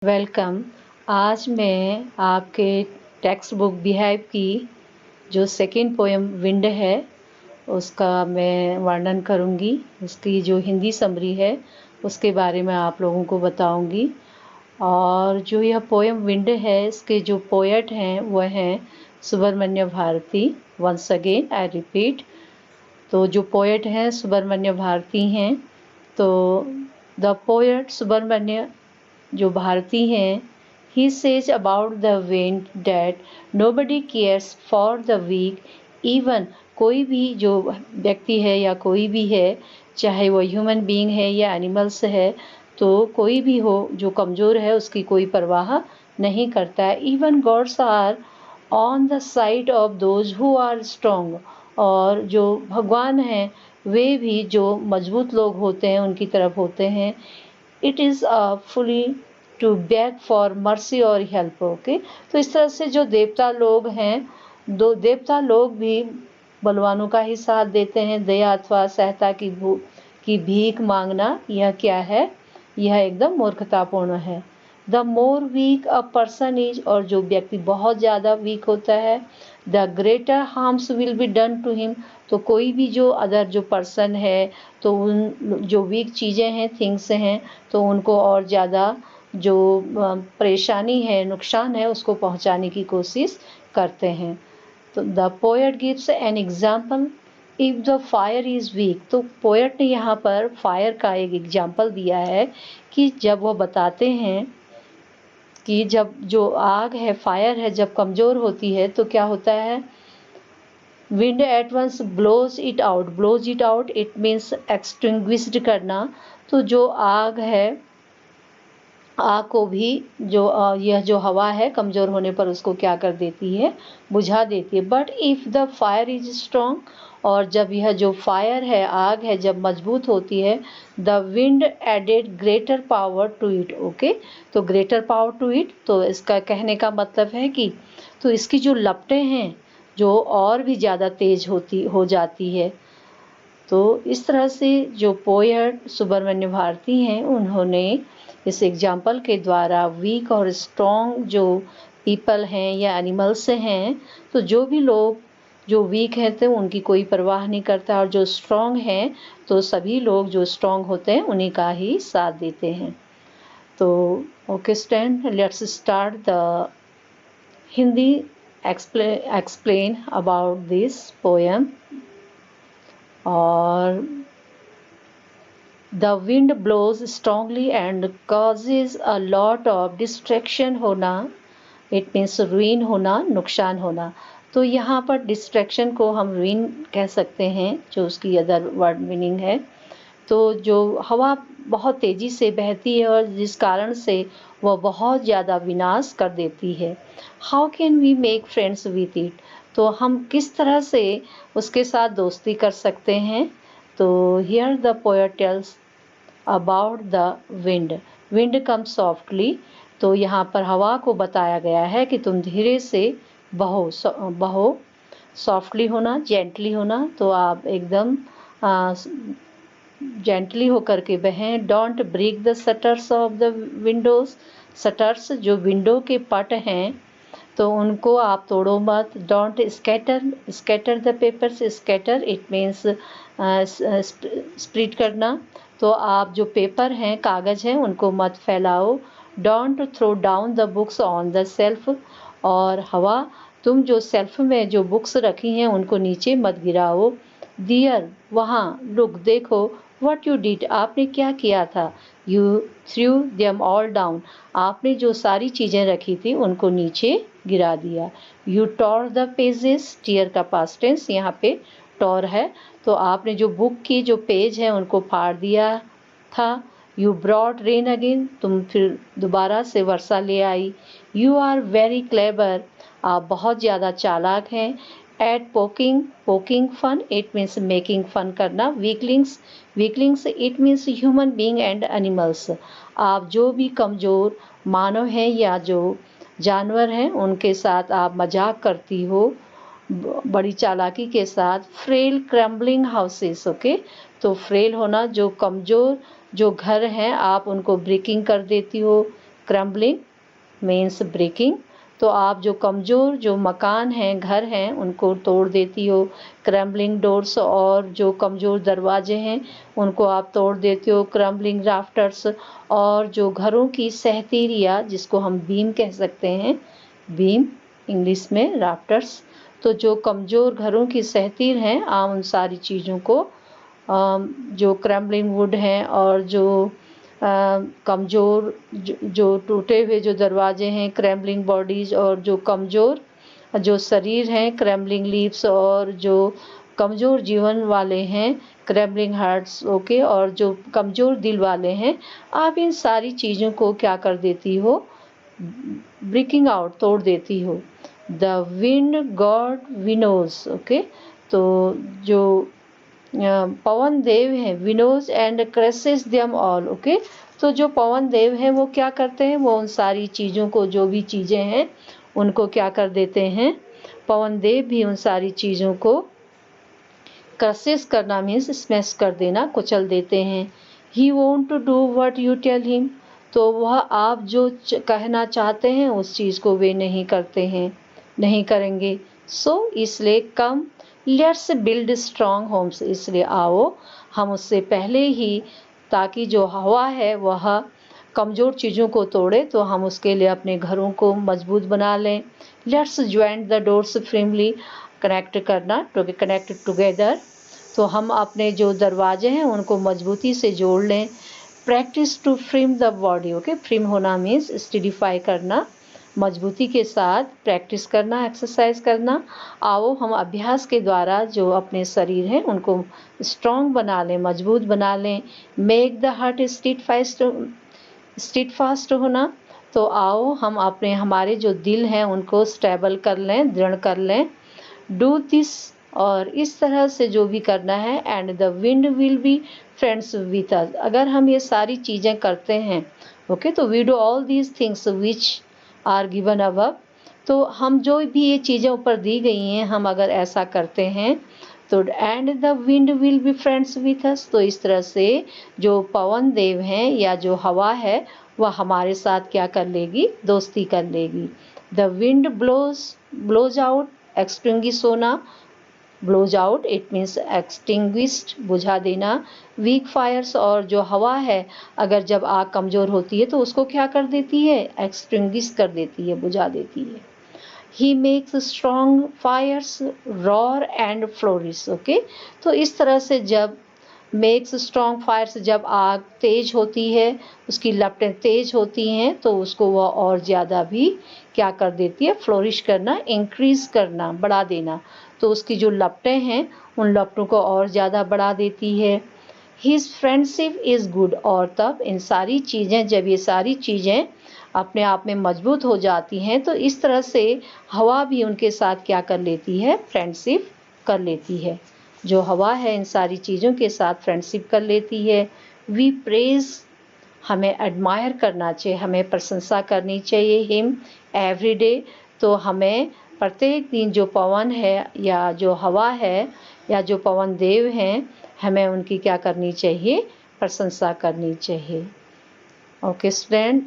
Welcome. आज मैं आपके टेक्स्ट बुक बिहाइव की जो सेकंड पोएम विंड है उसका मैं वर्णन करूंगी। उसकी जो हिंदी समरी है उसके बारे में आप लोगों को बताऊंगी। और जो यह पोएम विंड है इसके जो पोएट हैं वह हैं Subramania Bharati. Once again I repeat, तो जो पोएट हैं सुब्रमण्य भारती हैं। तो द पोएट सुब्रमण्य जो भारती हैं, he says about the wind that nobody cares for the weak. Even कोई भी जो व्यक्ति है या कोई भी है, चाहे वो ह्यूमन बीइंग है या एनिमल्स है, तो कोई भी हो जो कमज़ोर है उसकी कोई परवाह नहीं करता है। Even gods are on the side of those who are strong. और जो भगवान हैं वे भी जो मजबूत लोग होते हैं उनकी तरफ होते हैं। It is fully to back for mercy और हेल्प। ओके, तो इस तरह से जो देवता लोग हैं, दो देवता लोग भी बलवानों का ही साथ देते हैं। दया अथवा सहायता की भीख मांगना यह क्या है? यह एकदम मूर्खतापूर्ण है। The more weak a person is, और जो व्यक्ति बहुत ज़्यादा वीक होता है, the greater harms will be done to him. तो कोई भी जो अदर जो पर्सन है, तो उन जो वीक चीज़ें हैं, थिंग्स हैं, तो उनको और ज़्यादा जो परेशानी है, नुकसान है, उसको पहुंचाने की कोशिश करते हैं। तो the poet gives an example if the fire is week. तो पोएट ने यहाँ पर फायर का एक एग्जाम्पल दिया है कि जब वो बताते हैं कि जब जो आग है, फायर है, जब कमज़ोर होती है तो क्या होता है? Wind at once blows it out. Blows it out it means extinguished करना। तो जो आग है, आग को भी जो यह जो हवा है कमज़ोर होने पर उसको क्या कर देती है? बुझा देती है। But if the fire is strong, और जब यह जो फायर है, आग है, जब मजबूत होती है, the wind added greater power to it. Okay, तो ग्रेटर पावर टू इट, तो इसका कहने का मतलब है कि तो इसकी जो लपटें हैं जो और भी ज़्यादा तेज हो जाती है। तो इस तरह से जो पोएट सुब्रमण्य भारती हैं उन्होंने इस एग्जाम्पल के द्वारा वीक और स्ट्रॉन्ग जो पीपल हैं या एनिमल्स हैं, तो जो भी लोग जो वीक हैं तो उनकी कोई परवाह नहीं करता, और जो स्ट्रॉन्ग हैं तो सभी लोग जो स्ट्रॉन्ग होते हैं उन्हीं का ही साथ देते हैं। तो okay stand, let's start the Hindi explain about this poem. और the wind blows strongly and causes a lot of distraction होना। इट मीन्स रुइन होना, नुकसान होना। तो यहाँ पर डिस्ट्रैक्शन को हम रुइन कह सकते हैं, जो उसकी अदर वर्ड मीनिंग है। तो जो हवा बहुत तेज़ी से बहती है और जिस कारण से वह बहुत ज़्यादा विनाश कर देती है। How can we make friends with it? तो हम किस तरह से उसके साथ दोस्ती कर सकते हैं? तो here the poet tells about the wind. Wind come softly, तो यहाँ पर हवा को बताया गया है कि तुम धीरे से बहो। सॉफ्टली होना, जेंटली होना, तो आप एकदम जेंटली होकर के बहें। Don't break the shutters of the windows. Shutters जो विंडो के पट हैं तो उनको आप तोड़ो मत। Don't scatter the papers. Scatter it means spread करना। तो आप जो पेपर हैं, कागज़ हैं, उनको मत फैलाओ। Don't throw down the books on the shelf. और हवा, तुम जो सेल्फ में जो बुक्स रखी हैं उनको नीचे मत गिराओ। दियर, वहाँ, लुक, देखो, व्हाट यू डिड, आपने क्या किया था। You through them all down, आपने जो सारी चीज़ें रखी थी उनको नीचे गिरा दिया। You tore the pages. Tear का पास्ट टेंस यहाँ पे टॉर है, तो आपने जो बुक की जो पेज है उनको फाड़ दिया था। यू ब्रॉट रेन अगेन, तुम फिर दोबारा से वर्षा ले आई। यू आर वेरी क्लेवर, आप बहुत ज़्यादा चालाक हैं। At poking fun, it means making fun करना। Weaklings it means human being and animals, आप जो भी कमज़ोर मानव हैं या जो जानवर हैं उनके साथ आप मजाक करती हो बड़ी चालाकी के साथ। Frail crumbling houses. ओके, तो फ्रेल होना, जो कमज़ोर जो घर हैं आप उनको ब्रेकिंग कर देती हो, क्रम्बलिंग मीन्स ब्रेकिंग, तो आप जो कमज़ोर जो मकान हैं, घर हैं, उनको तोड़ देती हो। क्रम्बलिंग डोर्स, और जो कमज़ोर दरवाजे हैं उनको आप तोड़ देते हो। क्रम्बलिंग राफ्टर्स, और जो घरों की सहतीरिया जिसको हम बीम कह सकते हैं, बीम इंग्लिश में राफ्टर्स, तो जो कमज़ोर घरों की सहतीर हैं, आप उन सारी चीज़ों को जो क्रम्बलिंग वुड हैं और जो कमज़ोर जो टूटे हुए जो दरवाजे हैं, क्रम्बलिंग बॉडीज़, और जो कमज़ोर जो शरीर हैं, क्रम्बलिंग लीव्स, और जो कमज़ोर जीवन वाले हैं, क्रम्बलिंग हार्ट्स, ओके, और जो कमज़ोर दिल वाले हैं, आप इन सारी चीज़ों को क्या कर देती हो, ब्रेकिंग आउट, तोड़ देती हो। The wind god winnows, okay, तो जो पवन देव हैं, winnows and crushes them all, okay, तो जो पवन देव हैं वो क्या करते हैं, वो उन सारी चीज़ों को, जो भी चीज़ें हैं उनको क्या कर देते हैं, पवन देव भी उन सारी चीज़ों को क्रसेस करना मीन्स स्मैश कर देना, कुचल देते हैं। He want to do what you tell him, तो वह आप जो कहना चाहते हैं उस चीज़ को वे नहीं करते हैं, नहीं करेंगे। सो इसलिए come let's build strong homes, इसलिए आओ हम उससे पहले ही, ताकि जो हवा है वह कमज़ोर चीज़ों को तोड़े, तो हम उसके लिए अपने घरों को मजबूत बना लें। Let's join the doors firmly, connect करना, कनेक्ट टुगेदर, तो हम अपने जो दरवाजे हैं उनको मजबूती से जोड़ लें। Practice to frame the body, okay, frame होना मीन्स स्टिडिफाई करना, मजबूती के साथ प्रैक्टिस करना, एक्सरसाइज करना। आओ हम अभ्यास के द्वारा जो अपने शरीर हैं उनको स्ट्रॉन्ग बना लें, मजबूत बना लें। मेक द हार्ट स्टिडफास्ट होना, तो आओ हम अपने हमारे जो दिल हैं उनको स्टेबल कर लें, दृढ़ कर लें। डू दिस, और इस तरह से जो भी करना है, and the wind will be friends with us, अगर हम ये सारी चीज़ें करते हैं, ओके, तो we do all these things which are given above, तो हम जो भी ये चीज़ें ऊपर दी गई हैं, हम अगर ऐसा करते हैं तो and the wind will be friends with अस, तो इस तरह से जो पवन देव हैं या जो हवा है वह हमारे साथ क्या कर लेगी, दोस्ती कर लेगी। The wind blows out extinguish होना, blows out it means extinguished, बुझा देना। वीक फायर्स, और जो हवा है अगर जब आग कमज़ोर होती है तो उसको क्या कर देती है, एक्सटिंग्विश कर देती है, बुझा देती है। He makes strong fires roar and flourish, okay, तो इस तरह से जब मेक्स स्ट्रॉन्ग फायर्स, जब आग तेज होती है, उसकी लपटें तेज होती हैं, तो उसको वह और ज़्यादा भी क्या कर देती है, फ्लोरिश करना, इंक्रीज करना, बढ़ा देना, तो उसकी जो लपटें हैं उन लपटों को और ज़्यादा बढ़ा देती है। हिज फ्रेंडशिप इज़ गुड, और तब इन सारी चीज़ें, जब ये सारी चीज़ें अपने आप में मजबूत हो जाती हैं, तो इस तरह से हवा भी उनके साथ क्या कर लेती है, फ्रेंडशिप कर लेती है। जो हवा है इन सारी चीज़ों के साथ फ्रेंडशिप कर लेती है। वी प्रेज, हमें एडमायर करना चाहिए, हमें प्रशंसा करनी चाहिए। हिम एवरी डे, तो हमें प्रत्येक दिन जो पवन है या जो हवा है या जो पवन देव हैं, हमें उनकी क्या करनी चाहिए, प्रशंसा करनी चाहिए। Okay student,